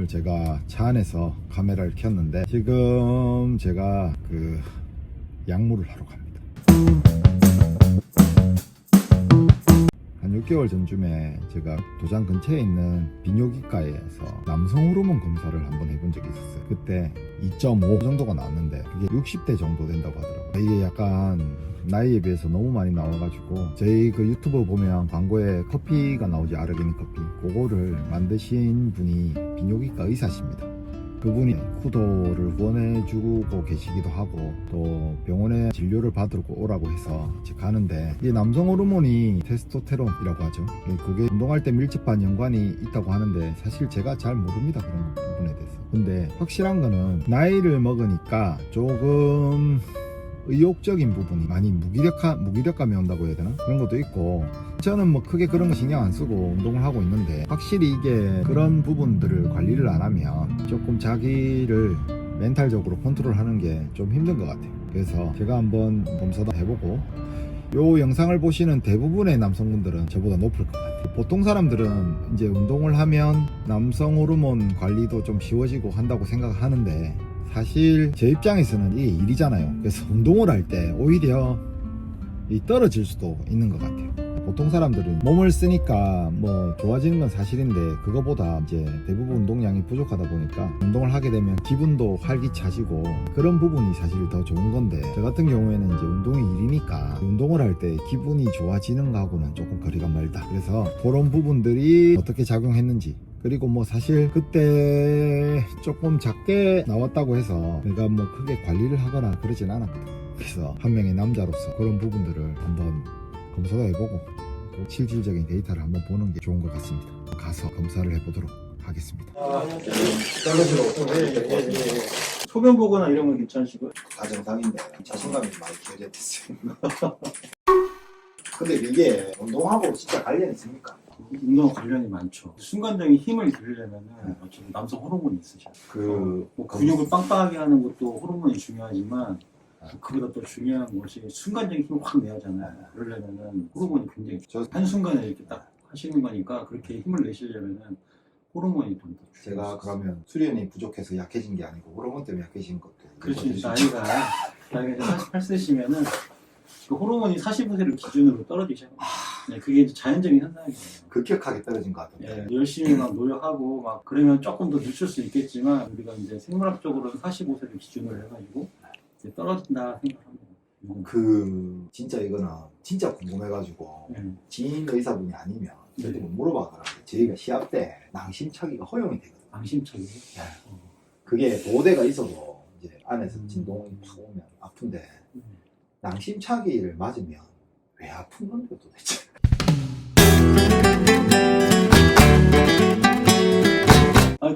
오늘 제가 차 안에서 카메라를 켰는데 지금 제가 그 약물을 하러 갑니다. 한 6개월 전쯤에 제가 도장 근처에 있는 비뇨기과에서 남성 호르몬 검사를 한번 해본 적이 있었어요. 그때 2.5 정도가 나왔는데 그게 60대 정도 된다고 하더라고요. 이게 약간 나이에 비해서 너무 많이 나와가지고 저희 그 유튜브 보면 광고에 커피가 나오지, 아르기닌 커피. 그거를 만드신 분이 비뇨기과 의사십니다. 그분이 후도를 후원해주고 계시기도 하고 또 병원에 진료를 받으러 오라고 해서 가는데, 이 남성 호르몬이 테스토스테론이라고 하죠. 그게 운동할 때 밀접한 연관이 있다고 하는데 사실 제가 잘 모릅니다, 그런 부분에 대해서. 근데 확실한 거는 나이를 먹으니까 조금 의욕적인 부분이 많이 무기력감이 온다고 해야 되나? 그런 것도 있고, 저는 뭐 크게 그런 거 신경 안 쓰고 운동을 하고 있는데 확실히 이게 그런 부분들을 관리를 안 하면 조금 자기를 멘탈적으로 컨트롤하는 게 좀 힘든 것 같아요. 그래서 제가 한번 검사도 해보고, 요 영상을 보시는 대부분의 남성분들은 저보다 높을 것 같아요. 보통 사람들은 이제 운동을 하면 남성 호르몬 관리도 좀 쉬워지고 한다고 생각하는데 사실 제 입장에서는 이게 일이잖아요. 그래서 운동을 할 때 오히려 떨어질 수도 있는 것 같아요. 보통 사람들은 몸을 쓰니까 뭐 좋아지는 건 사실인데 그거보다 이제 대부분 운동량이 부족하다 보니까 운동을 하게 되면 기분도 활기차지고 그런 부분이 사실 더 좋은 건데, 저 같은 경우에는 이제 운동이 일이니까 운동을 할 때 기분이 좋아지는 거하고는 조금 거리가 멀다. 그래서 그런 부분들이 어떻게 작용했는지, 그리고 뭐 사실 그때 조금 작게 나왔다고 해서 내가 뭐 크게 관리를 하거나 그러진 않았거든. 그래서 한 명의 남자로서 그런 부분들을 한번 검사도 해보고 실질적인 데이터를 한번 보는 게 좋은 것 같습니다. 가서 검사를 해보도록 하겠습니다. 소변 보거나 이런 건 괜찮으시고요? 다 정상인데 자신감이 많이 결여됐어요. 근데 이게 운동하고 진짜 관련이 있습니까? 운동 관련이 많죠. 순간적인 힘을 기르려면은 어차피 남성 호르몬이 있으셔요. 뭐 근육을 빵빵하게 하는 것도 호르몬이 중요하지만 그보다 더 중요한 것이 순간적인 힘을 확 내야 하잖아요. 그러려면은 호르몬이 굉장히 한순간에 이렇게 딱 하시는 거니까 그렇게 힘을 내시려면은 호르몬이 좀 더 중요해요. 제가 그러면 수련이 부족해서 약해진 게 아니고 호르몬 때문에 약해진 것도. 그렇지. 나이가 이제 48세시면은 그 호르몬이 45세를 기준으로 떨어지기 시작합니다. 네, 그게 이제 자연적인 현상이에요. 급격하게 떨어진 것 같은데. 예, 열심히 막 노력하고 막 그러면 조금 더 늦출 수 있겠지만 우리가 이제 생물학적으로는 45세를 기준으로 해가지고 이제 떨어진다 생각합니다. 진짜 이거는 진짜 궁금해가지고 지인 의사분이 아니면 저도 네. 물어봐더라고요. 저희가 시합 때 낭심차기가 허용이 되거든요. 낭심차기. 네. 그게 보호대가 있어도 이제 안에서 진동이 팍 오면 아픈데 낭심차기를 맞으면 왜 아픈 건데 도대체?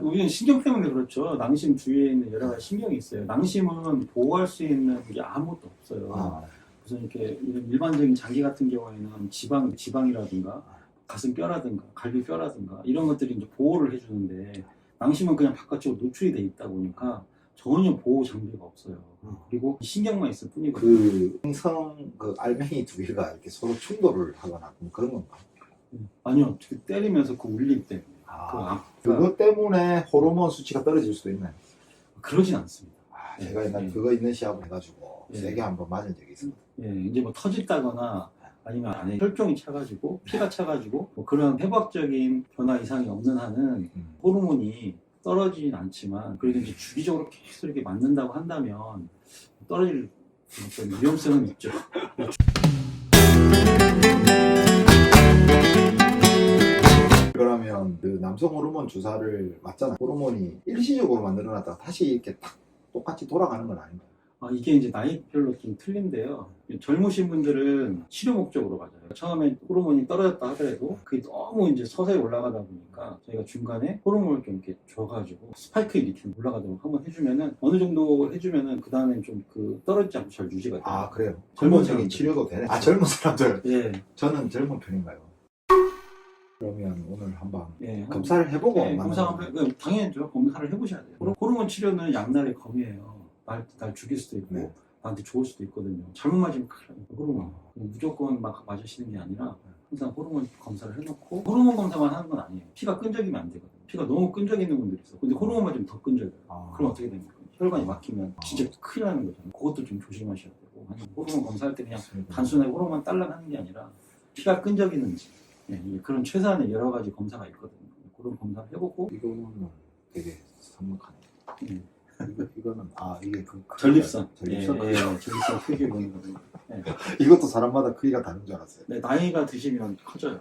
우리는 신경 때문에 그렇죠. 낭심 주위에 있는 여러 가지 신경이 있어요. 낭심은 보호할 수 있는 게 아무것도 없어요. 그래서 이렇게 이런 일반적인 장기 같은 경우에는 지방이라든가 가슴 뼈라든가 갈비 뼈라든가 이런 것들이 이제 보호를 해주는데, 낭심은 그냥 바깥쪽으로 노출이 돼 있다 보니까 전혀 보호 장비가 없어요. 그리고 신경만 있을 뿐이거든요. 행성 알맹이 두 개가 이렇게 서로 충돌을 하거나 그런 건가? 아니요, 때리면서 그 울림 때문에. 그것 때문에 호르몬 수치가 떨어질 수도 있나요? 그러진 않습니다. 제가 옛날에 그거 있는 시합을 해가지고 세게 한번 맞은 적이 있습니다. 이제 뭐 터졌다거나 아니면 안에 혈종이 차가지고 피가 차가지고 뭐 그런 해부학적인 변화 이상이 없는 한은 호르몬이 떨어지진 않지만, 그래도 이제 주기적으로 계속 이렇게 맞는다고 한다면 떨어질 어떤 위험성은 있죠. 그러면 그 남성 호르몬 주사를 맞잖아요. 호르몬이 일시적으로만 늘어났다가 다시 이렇게 딱 똑같이 돌아가는 건 아닌가요? 이게 이제 나이별로 좀 틀린데요. 젊으신 분들은 치료 목적으로 맞아요. 처음에 호르몬이 떨어졌다 하더라도 그게 너무 이제 서서히 올라가다 보니까 저희가 중간에 호르몬을 좀 이렇게 줘가지고 스파이크 이렇게 올라가도록 한번 해주면은, 어느 정도 해주면은 그 다음엔 좀 떨어지지 않고 잘 유지가 돼요. 그래요? 젊은 호르몬적인 치료도 되네. 젊은 사람들. 예. 저는 젊은 편인가요? 그러면 오늘 한번 검사를 검사를 해보고 당연히죠. 검사를 해보셔야 돼요. 호르몬 치료는 양날의 검이에요. 날 죽일 수도 있고 나한테 좋을 수도 있거든요. 잘못 맞으면 큰일 납니다. 호르몬 무조건 막 맞으시는 게 아니라 항상 호르몬 검사를 해놓고, 호르몬 검사만 하는 건 아니에요. 피가 끈적이면 안 되거든요. 피가 너무 끈적 있는 분들이 있어. 근데 호르몬만 좀 더 끈적여요. 아. 그럼 어떻게 됩니까? 혈관이 막히면 진짜 큰일 나는 거잖아요. 그것도 좀 조심하셔야 되고. 호르몬 검사할 때 그냥 단순하게 호르몬 딸랑하는 게 아니라 피가 끈적이는지 그런 최소한의 여러 가지 검사가 있거든요. 그런 검사를 해보고 이거는 되게 삭막하네. 예. 이거는 이게 전립선. 전립선. 전립선 크게 보는 거든요. 이것도 사람마다 크기가 다른 줄 알았어요. 네, 나이가 드시면 커져요.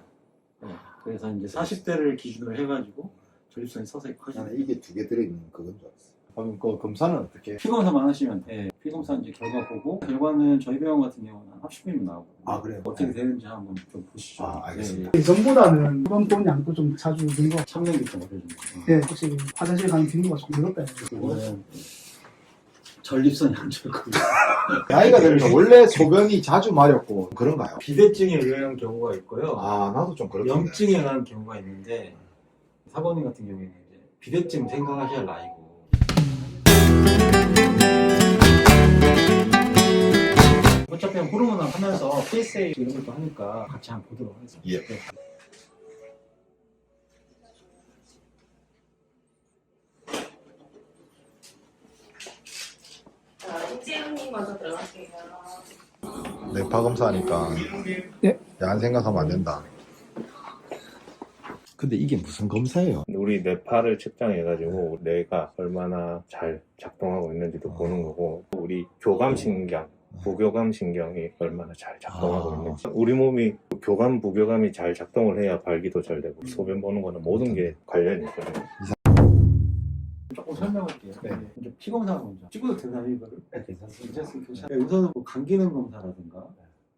그래서 이제 40대를 기준으로 해가지고 전립선이 서서히 커져요. 나는 이게 2개 들어있는 그건 줄 알았어요. 그럼 그 검사는 어떻게? 피검사만 하시면 돼. 피검사 이제 결과 보고 결과는 저희 병원 같은 경우는 한 30분이면 나오고. 그래요? 어떻게 되는지 한번 좀 보시죠. 알겠습니다. 예전보다는 후반돈 양도 좀 자주 준 거. 참는게 좀 어려워집니다. 네, 확실히 화장실 가는 빈도가 좀 늘었다. 그거는 전립선 양절거리. 나이가 들면 원래 소변이 자주 마렵고 그런가요? 비대증에 의한 경우가 있고요. 나도 좀 그렇게. 염증에 의한 경우가 있는데 사모님 같은 경우에는 이제 비대증 생각하셔야 할 나이고. 어차피 호르몬 하면서 PSA 이런 것도 하니까 같이 한번 보도록 하겠습니다. 예. 네. 자, 이지영님 먼저 들어갈게요. 뇌파 검사하니까 예. 야한 생각하면 안 된다. 근데 이게 무슨 검사예요? 우리 뇌파를 측정해가지고 뇌가 얼마나 잘 작동하고 있는지도 보는 거고, 우리 교감신경, 부교감신경이 얼마나 잘 작동하고 있는지. 우리 몸이 교감, 부교감이 잘 작동을 해야 발기도 잘 되고, 소변 보는 거는 모든 게 관련이 있거든요. 조금 설명할게요. 네. 이제 피검사 먼저 찍어도 되나요 이거를? 네, 괜찮습니다. 괜찮습니다. 우선은 뭐 간 기능 검사라든가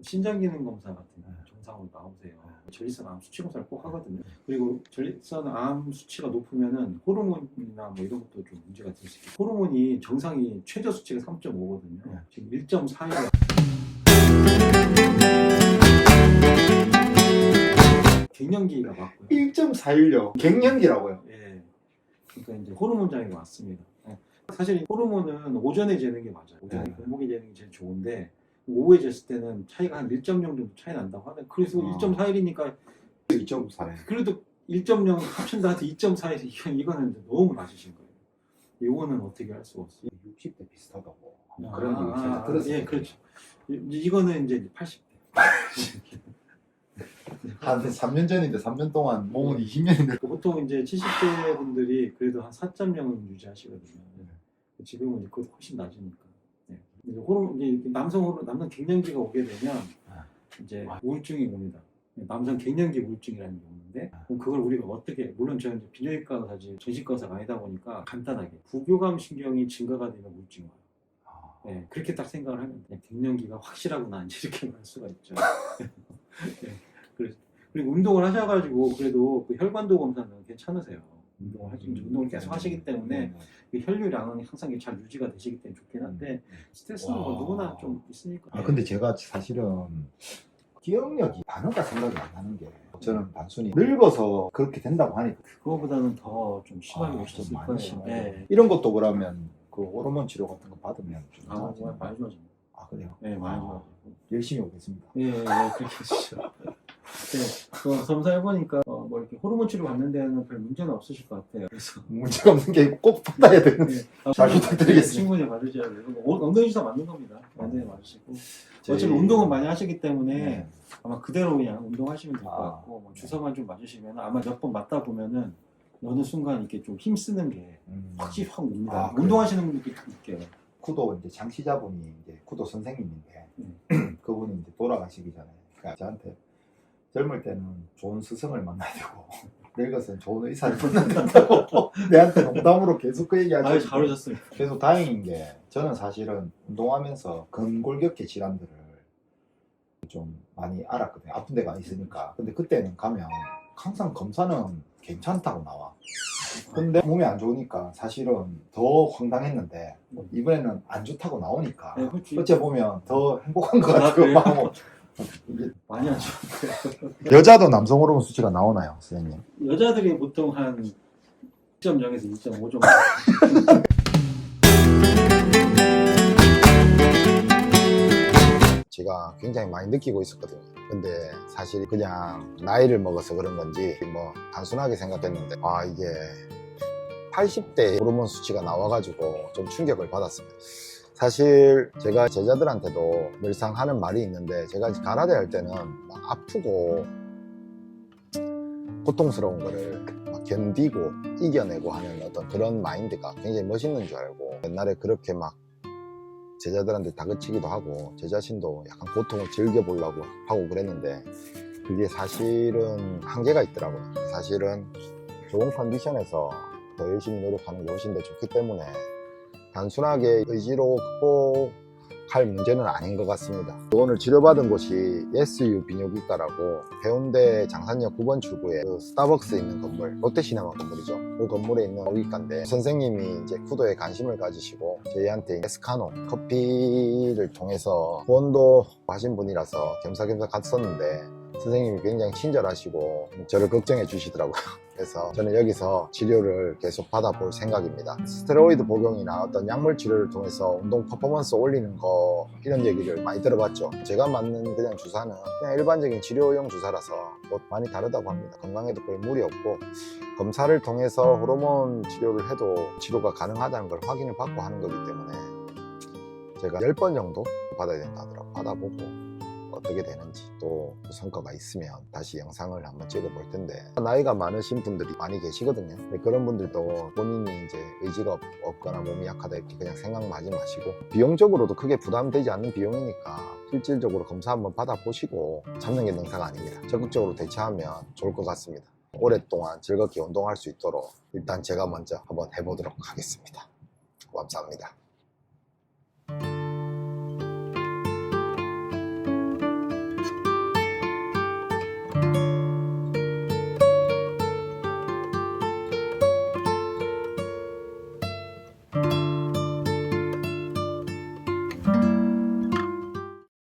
신장 기능 검사 같은 거 정상으로 나오세요. 전립선 암 수치 검사를 꼭 하거든요. 그리고 전립선 암 수치가 높으면은 호르몬이나 뭐 이런 것도 좀 문제가 될 수 있고, 호르몬이 정상이 최저 수치가 3.5거든요. 지금 1.4에 갱년기가 맞고요. 1.41요. 갱년기라고요. 예. 그러니까 이제 호르몬 장애가 왔습니다. 예. 사실 호르몬은 오전에 재는 게 맞아요. 오전에 공복에 재는 게 제일 좋은데 오후에 쟀을 때는 차이가 한 1.0 정도 차이 난다고 하네. 그래서 1.41이니까 2.4네. 그래도 1.0 합친다 해도 2.4에서 이거는 너무 낮으신 거예요. 이거는 어떻게 할 수가 없어요. 60대 비슷하다고. 그런 얘기 제가 들었어요. 예, 그렇죠. 이거는 이제 80대. 한 3년 전인데 3년 동안 몸은 20년인데. 보통 이제 70대 분들이 그래도 한 4.0은 유지하시거든요. 지금은 이제 그것도 훨씬 낮으니까. 네. 이제 호르몬, 이제 남성 갱년기가 오게 되면 이제 우울증이 옵니다. 남성 갱년기 우울증이라는 게 오는데, 그럼 그걸 우리가 어떻게, 물론 저는 이제 비뇨기과 의사지 전신과 의사가 아니다 보니까 간단하게 부교감 신경이 증가가 되면 우울증이 와요. 네, 그렇게 딱 생각을 하면 그냥 갱년기가 확실하구나 이제 이렇게 말 수가 있죠. 네. 그리고 운동을 하셔가지고 그래도 그 혈관도 검사는 괜찮으세요. 운동을 계속 하시기 때문에 그 혈류량은 항상 잘 유지가 되시기 때문에 좋긴 한데 스트레스는 뭐 누구나 좀 있으니까. 근데 제가 사실은 기억력이 단어가 생각이 안 나는 게, 저는 단순히 늙어서 그렇게 된다고 하니까 그거보다는 더 좀 심하게 좀 오셨을 많이 거예요. 심해요. 네. 이런 것도 그러면 그 호르몬 치료 같은 거 받으면 좀 정말 많이 좋아집니다. 그래요? 네, 많이 좋아지고. 열심히 오겠습니다. 예, 그렇게 하시죠. 네, 그거 검사해보니까 뭐 이렇게 호르몬 치료 받는 데는 별 문제는 없으실 것 같아요. 그래서 문제가 없는 게 꼭 받아야 되는. 잘 부탁드리겠습니다. 충분히 받으셔야 되고 엉덩이 주사 맞는 겁니다. 완전히 맞으시고 어차피 운동은 많이 하시기 때문에 아마 그대로 그냥 운동하시면 될 것 같고, 뭐 주사만 좀 맞으시면 아마 몇 번 맞다 보면은 어느 순간 이렇게 좀 힘쓰는 게 확실히 확 옵니다. 운동하시는 분들도 다 느껴요. 쿠도 이제 장치자분이 이제 쿠도 선생님인데 그분이 이제 돌아가시기 전에 그러니까 저한테 젊을 때는 좋은 스승을 만나야 되고 늙어서는 좋은 의사를 만나야 된다고 내한테 농담으로 계속 그 얘기 하죠. 아유, 잘 오셨습니다. 그래서 다행인 게, 저는 사실은 운동하면서 근골격계 질환들을 좀 많이 알았거든요. 아픈 데가 있으니까. 근데 그때는 가면 항상 검사는 괜찮다고 나와. 근데 몸이 안 좋으니까 사실은 더 황당했는데 이번에는 안 좋다고 나오니까 네, 그렇지. 어째 보면 더 행복한 것 같아요. 그래요? 마음은. 많이 하죠. 여자도 남성 호르몬 수치가 나오나요, 선생님? 여자들이 보통 한 2.0에서 2.5 정도. 제가 제가 굉장히 많이 느끼고 있었거든요. 근데 사실 그냥 나이를 먹어서 그런 건지 뭐 단순하게 생각했는데 이게 80대 호르몬 수치가 나와가지고 좀 충격을 받았습니다. 사실 제가 제자들한테도 늘상 하는 말이 있는데, 제가 가라데 할 때는 막 아프고 고통스러운 거를 막 견디고 이겨내고 하는 어떤 그런 마인드가 굉장히 멋있는 줄 알고, 옛날에 그렇게 막 제자들한테 다그치기도 하고 제 자신도 약간 고통을 즐겨보려고 하고 그랬는데, 그게 사실은 한계가 있더라고요. 사실은 좋은 컨디션에서 더 열심히 노력하는 게 훨씬 더 좋기 때문에 단순하게 의지로 극복할 문제는 아닌 것 같습니다. 오늘 치료받은 곳이 SU 비뇨기과라고 해운대 장산역 9번 출구에 그 스타벅스 있는 건물, 롯데시네마 건물이죠. 그 건물에 있는 의과인데, 선생님이 이제 쿠도에 관심을 가지시고 저희한테 에스카노 커피를 통해서 후원도 하신 분이라서 겸사겸사 갔었는데, 선생님이 굉장히 친절하시고 저를 걱정해 주시더라고요. 그래서 저는 여기서 치료를 계속 받아볼 생각입니다. 스테로이드 복용이나 어떤 약물 치료를 통해서 운동 퍼포먼스 올리는 거, 이런 얘기를 많이 들어봤죠. 제가 맞는 그냥 주사는 그냥 일반적인 치료용 주사라서 뭐 많이 다르다고 합니다. 건강에도 별 무리 없고, 검사를 통해서 호르몬 치료를 해도 치료가 가능하다는 걸 확인을 받고 하는 거기 때문에 제가 10번 정도 받아야 된다 하더라고요. 받아보고 어떻게 되는지, 또 성과가 있으면 다시 영상을 한번 찍어 볼 텐데, 나이가 많으신 분들이 많이 계시거든요. 그런 분들도 본인이 이제 의지가 없거나 몸이 약하다 이렇게 그냥 생각하지 마시고, 비용적으로도 크게 부담되지 않는 비용이니까 실질적으로 검사 한번 받아보시고 참는 게 능사가 아닙니다. 적극적으로 대처하면 좋을 것 같습니다. 오랫동안 즐겁게 운동할 수 있도록 일단 제가 먼저 한번 해보도록 하겠습니다. 감사합니다.